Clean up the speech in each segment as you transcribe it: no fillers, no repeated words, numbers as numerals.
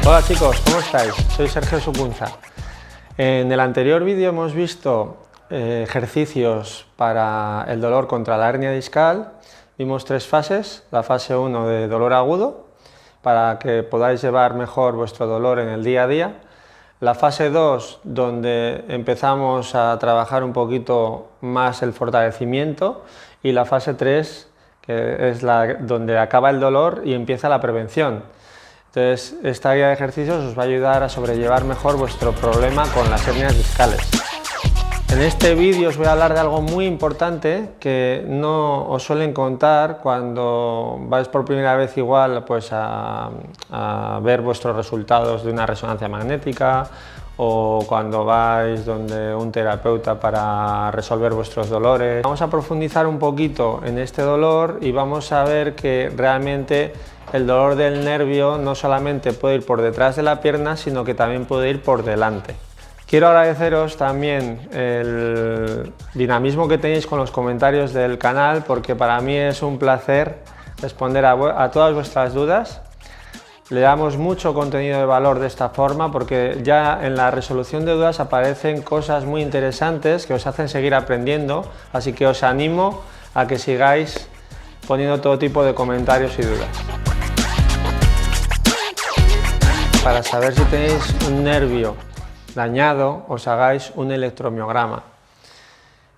Hola chicos, ¿cómo estáis? Soy Sergio Supunza. En el anterior vídeo hemos visto ejercicios para el dolor contra la hernia discal. Vimos 3 fases, la fase 1 de dolor agudo, para que podáis llevar mejor vuestro dolor en el día a día. La fase 2, donde empezamos a trabajar un poquito más el fortalecimiento, y la fase 3, que es donde acaba el dolor y empieza la prevención. Entonces, esta guía de ejercicios os va a ayudar a sobrellevar mejor vuestro problema con las hernias discales. En este vídeo os voy a hablar de algo muy importante que no os suelen contar cuando vais por primera vez igual pues a ver vuestros resultados de una resonancia magnética, o cuando vais donde un terapeuta para resolver vuestros dolores. Vamos a profundizar un poquito en este dolor y vamos a ver que realmente el dolor del nervio no solamente puede ir por detrás de la pierna, sino que también puede ir por delante. Quiero agradeceros también el dinamismo que tenéis con los comentarios del canal, porque para mí es un placer responder a todas vuestras dudas. Le damos mucho contenido de valor de esta forma, porque ya en la resolución de dudas aparecen cosas muy interesantes que os hacen seguir aprendiendo, así que os animo a que sigáis poniendo todo tipo de comentarios y dudas. Para saber si tenéis un nervio dañado, os hagáis un electromiograma.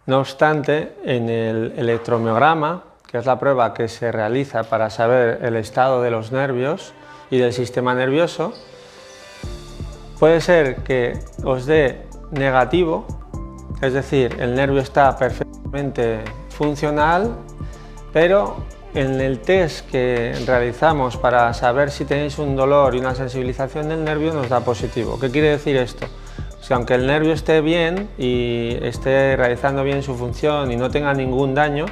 No obstante, en el electromiograma, que es la prueba que se realiza para saber el estado de los nervios y del sistema nervioso, puede ser que os dé negativo, es decir, el nervio está perfectamente funcional, pero en el test que realizamos para saber si tenéis un dolor y una sensibilización del nervio nos da positivo. ¿Qué quiere decir esto? Que aunque el nervio esté bien y esté realizando bien su función y no tenga ningún daño,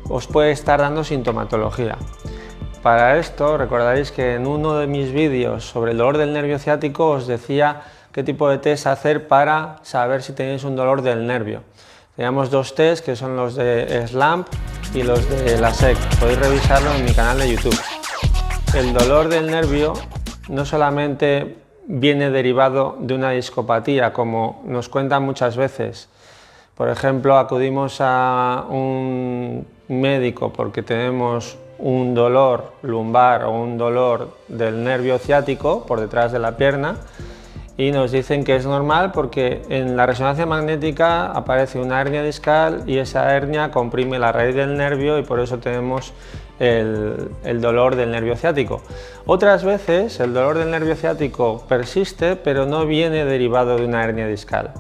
os puede estar dando sintomatología. Para esto recordaréis que en uno de mis vídeos sobre el dolor del nervio ciático os decía qué tipo de test hacer para saber si tenéis un dolor del nervio. Teníamos 2 test, que son los de SLAMP y los de la SEC. Podéis revisarlo en mi canal de YouTube. El dolor del nervio no solamente viene derivado de una discopatía, como nos cuentan muchas veces. Por ejemplo, acudimos a un médico porque tenemos un dolor lumbar o un dolor del nervio ciático por detrás de la pierna, y nos dicen que es normal porque en la resonancia magnética aparece una hernia discal y esa hernia comprime la raíz del nervio, y por eso tenemos el dolor del nervio ciático. Otras veces el dolor del nervio ciático persiste, pero no viene derivado de una hernia discal.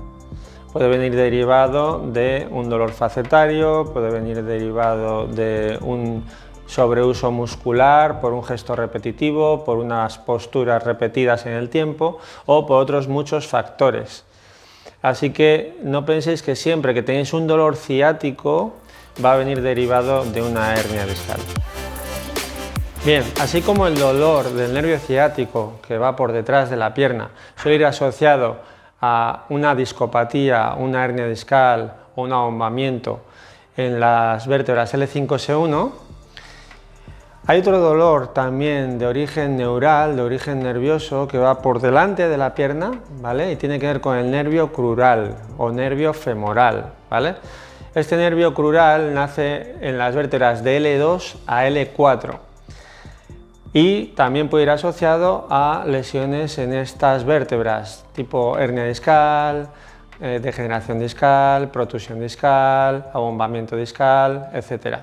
Puede venir derivado de un dolor facetario, puede venir derivado de un sobreuso muscular, por un gesto repetitivo, por unas posturas repetidas en el tiempo, o por otros muchos factores. Así que no penséis que siempre que tenéis un dolor ciático va a venir derivado de una hernia discal. Bien, así como el dolor del nervio ciático, que va por detrás de la pierna, suele ir asociado a una discopatía, una hernia discal o un abombamiento en las vértebras L5-S1, hay otro dolor también de origen neural, de origen nervioso, que va por delante de la pierna, ¿vale? Y tiene que ver con el nervio crural o nervio femoral, ¿vale? Este nervio crural nace en las vértebras de L2 a L4 y también puede ir asociado a lesiones en estas vértebras, tipo hernia discal, degeneración discal, protusión discal, abombamiento discal, etc.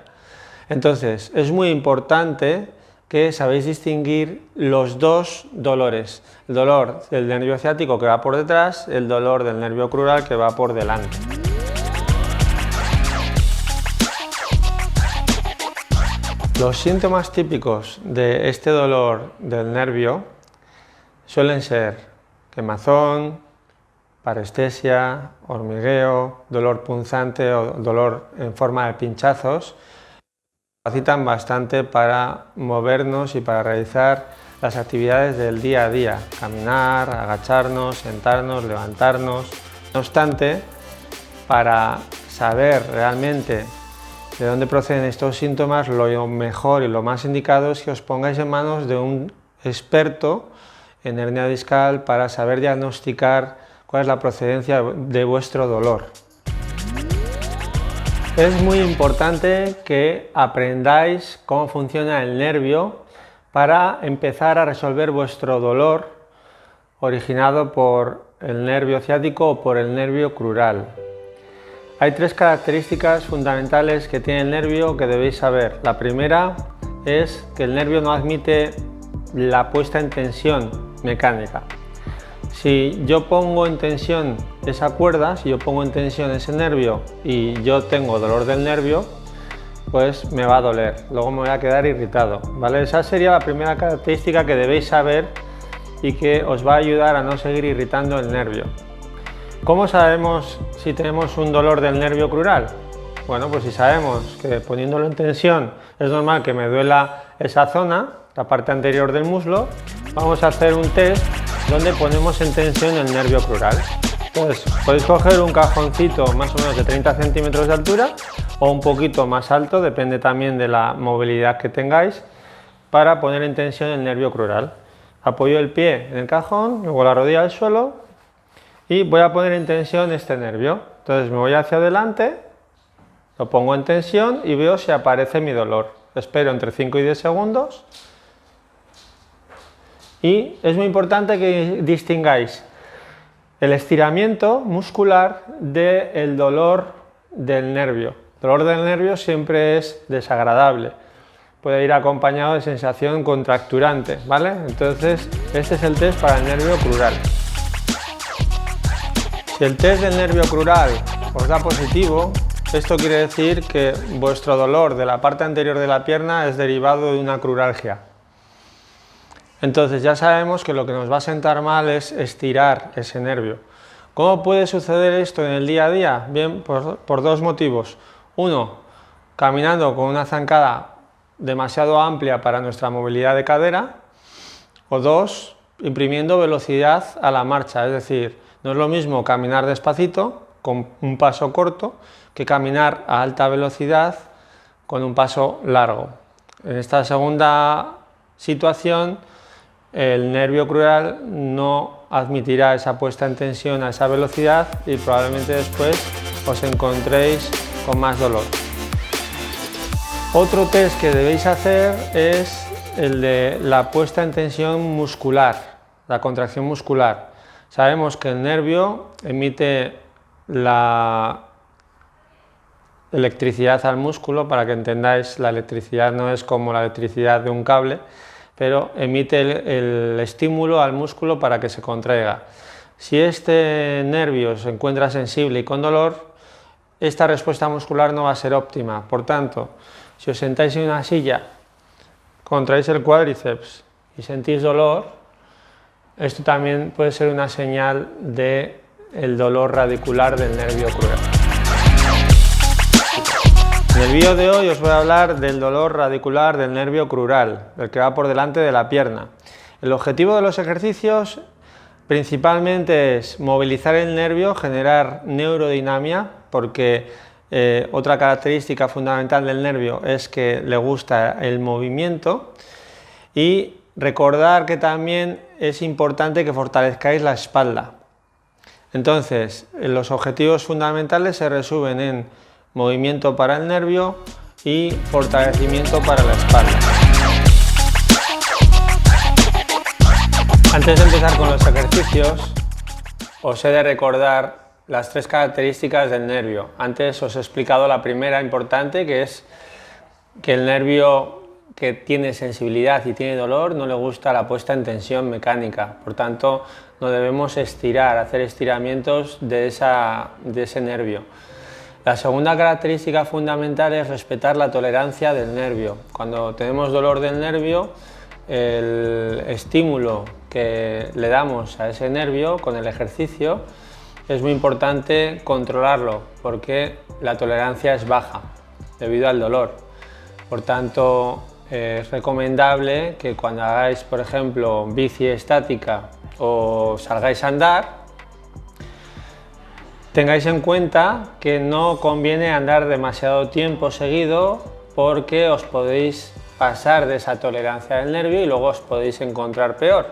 Entonces, es muy importante que sabéis distinguir los 2 dolores, el dolor del nervio ciático que va por detrás, el dolor del nervio crural que va por delante. Los síntomas típicos de este dolor del nervio suelen ser quemazón, parestesia, hormigueo, dolor punzante o dolor en forma de pinchazos. Capacitan bastante para movernos y para realizar las actividades del día a día, caminar, agacharnos, sentarnos, levantarnos. No obstante, para saber realmente de dónde proceden estos síntomas, lo mejor y lo más indicado es que os pongáis en manos de un experto en hernia discal para saber diagnosticar cuál es la procedencia de vuestro dolor. Es muy importante que aprendáis cómo funciona el nervio para empezar a resolver vuestro dolor originado por el nervio ciático o por el nervio crural. Hay tres características fundamentales que tiene el nervio que debéis saber. La primera es que el nervio no admite la puesta en tensión mecánica. Si yo pongo en tensión esa cuerda, si yo pongo en tensión ese nervio y yo tengo dolor del nervio, pues me va a doler, luego me voy a quedar irritado, ¿vale? Esa sería la primera característica que debéis saber y que os va a ayudar a no seguir irritando el nervio. ¿Cómo sabemos si tenemos un dolor del nervio crural? Bueno, pues si sabemos que poniéndolo en tensión es normal que me duela esa zona, la parte anterior del muslo, vamos a hacer un test donde ponemos en tensión el nervio crural. Entonces, podéis coger un cajoncito más o menos de 30 centímetros de altura o un poquito más alto, depende también de la movilidad que tengáis, para poner en tensión el nervio crural. Apoyo el pie en el cajón, luego la rodilla al suelo y voy a poner en tensión este nervio. Entonces me voy hacia adelante, lo pongo en tensión y veo si aparece mi dolor. Espero entre 5 y 10 segundos. Y es muy importante que distingáis el estiramiento muscular del dolor del nervio. El dolor del nervio siempre es desagradable, puede ir acompañado de sensación contracturante, ¿vale? Entonces, este es el test para el nervio crural. Si el test del nervio crural os da positivo, esto quiere decir que vuestro dolor de la parte anterior de la pierna es derivado de una cruralgia. Entonces ya sabemos que lo que nos va a sentar mal es estirar ese nervio. ¿Cómo puede suceder esto en el día a día? Bien, por dos motivos. Uno, caminando con una zancada demasiado amplia para nuestra movilidad de cadera. O dos, imprimiendo velocidad a la marcha. Es decir, no es lo mismo caminar despacito, con un paso corto, que caminar a alta velocidad con un paso largo. En esta segunda situación, el nervio crural no admitirá esa puesta en tensión a esa velocidad y probablemente después os encontréis con más dolor. Otro test que debéis hacer es el de la puesta en tensión muscular, la contracción muscular. Sabemos que el nervio emite la electricidad al músculo. Para que entendáis, la electricidad no es como la electricidad de un cable, pero emite el estímulo al músculo para que se contraiga. Si este nervio se encuentra sensible y con dolor, esta respuesta muscular no va a ser óptima. Por tanto, si os sentáis en una silla, contraéis el cuádriceps y sentís dolor, esto también puede ser una señal del dolor radicular del nervio crural. En el vídeo de hoy os voy a hablar del dolor radicular del nervio crural, el que va por delante de la pierna. El objetivo de los ejercicios principalmente es movilizar el nervio, generar neurodinamia, porque otra característica fundamental del nervio es que le gusta el movimiento, y recordar que también es importante que fortalezcáis la espalda. Entonces, los objetivos fundamentales se resumen en movimiento para el nervio y fortalecimiento para la espalda. Antes de empezar con los ejercicios, os he de recordar las tres características del nervio. Antes os he explicado la primera importante, que es que el nervio que tiene sensibilidad y tiene dolor no le gusta la puesta en tensión mecánica. Por tanto, no debemos estirar, hacer estiramientos de ese nervio. La segunda característica fundamental es respetar la tolerancia del nervio. Cuando tenemos dolor del nervio, el estímulo que le damos a ese nervio con el ejercicio es muy importante controlarlo, porque la tolerancia es baja debido al dolor. Por tanto, es recomendable que cuando hagáis, por ejemplo, bici estática o salgáis a andar, tengáis en cuenta que no conviene andar demasiado tiempo seguido, porque os podéis pasar de esa tolerancia del nervio y luego os podéis encontrar peor.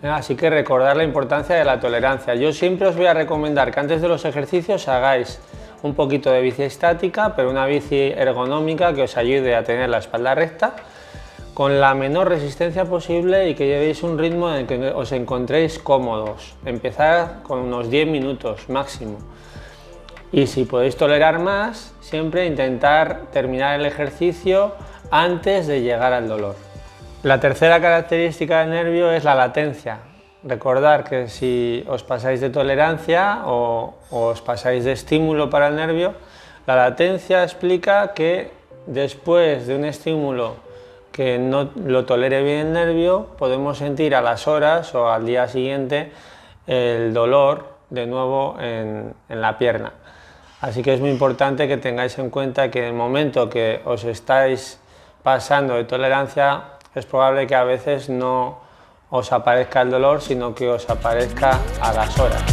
Así que recordar la importancia de la tolerancia. Yo siempre os voy a recomendar que antes de los ejercicios hagáis un poquito de bici estática, pero una bici ergonómica que os ayude a tener la espalda recta, con la menor resistencia posible y que llevéis un ritmo en el que os encontréis cómodos. Empezad con unos 10 minutos máximo. Y si podéis tolerar más, siempre intentar terminar el ejercicio antes de llegar al dolor. La tercera característica del nervio es la latencia. Recordad que si os pasáis de tolerancia o os pasáis de estímulo para el nervio, la latencia explica que después de un estímulo que no lo tolere bien el nervio, podemos sentir a las horas o al día siguiente el dolor de nuevo en la pierna. Así que es muy importante que tengáis en cuenta que en el momento que os estáis pasando de tolerancia, es probable que a veces no os aparezca el dolor, sino que os aparezca a las horas.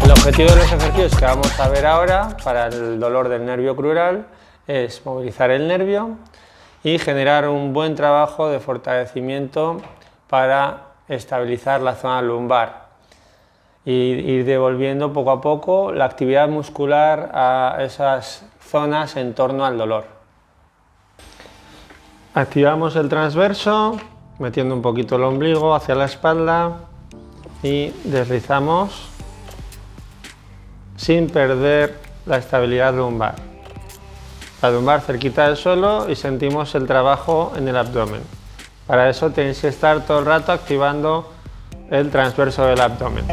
El objetivo de los ejercicios que vamos a ver ahora para el dolor del nervio crural es movilizar el nervio y generar un buen trabajo de fortalecimiento para estabilizar la zona lumbar y ir devolviendo poco a poco la actividad muscular a esas zonas en torno al dolor. Activamos el transverso metiendo un poquito el ombligo hacia la espalda y deslizamos sin perder la estabilidad lumbar. La lumbar cerquita del suelo y sentimos el trabajo en el abdomen. Para eso tenéis que estar todo el rato activando el transverso del abdomen.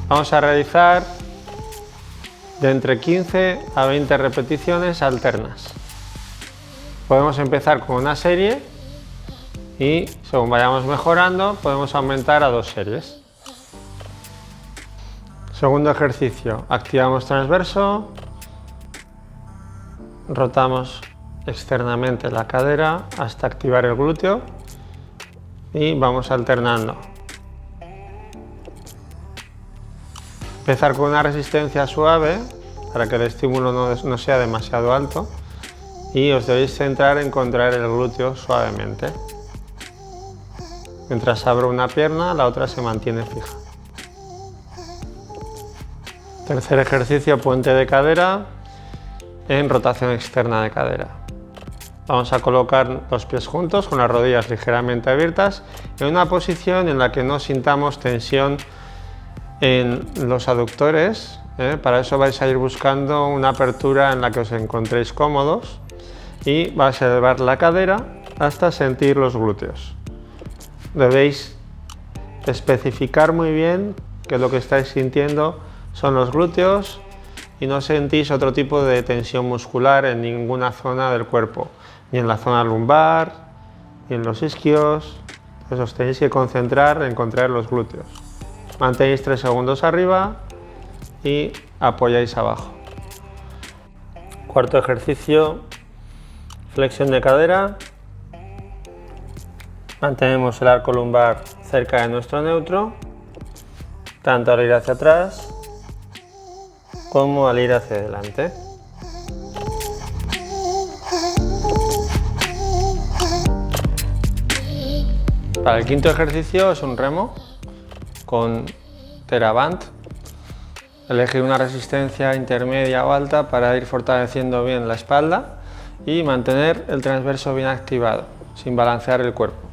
Vamos a realizar de entre 15 a 20 repeticiones alternas. Podemos empezar con una serie y según vayamos mejorando podemos aumentar a 2 series. Segundo ejercicio, activamos transverso, rotamos externamente la cadera hasta activar el glúteo y vamos alternando. Empezar con una resistencia suave para que el estímulo no sea demasiado alto y os debéis centrar en contraer el glúteo suavemente. Mientras abro una pierna, la otra se mantiene fija. Tercer ejercicio, puente de cadera en rotación externa de cadera. Vamos a colocar los pies juntos con las rodillas ligeramente abiertas en una posición en la que no sintamos tensión en los aductores. Para eso vais a ir buscando una apertura en la que os encontréis cómodos y vais a elevar la cadera hasta sentir los glúteos. Debéis especificar muy bien que lo que estáis sintiendo son los glúteos y no sentís otro tipo de tensión muscular en ninguna zona del cuerpo, ni en la zona lumbar, ni en los isquios. Entonces os tenéis que concentrar en contraer los glúteos. Mantenéis 3 segundos arriba y apoyáis abajo. Cuarto ejercicio, flexión de cadera. Mantenemos el arco lumbar cerca de nuestro neutro, tanto al ir hacia atrás como al ir hacia adelante. Para el quinto ejercicio es un remo con TheraBand. Elegir una resistencia intermedia o alta para ir fortaleciendo bien la espalda y mantener el transverso bien activado, sin balancear el cuerpo.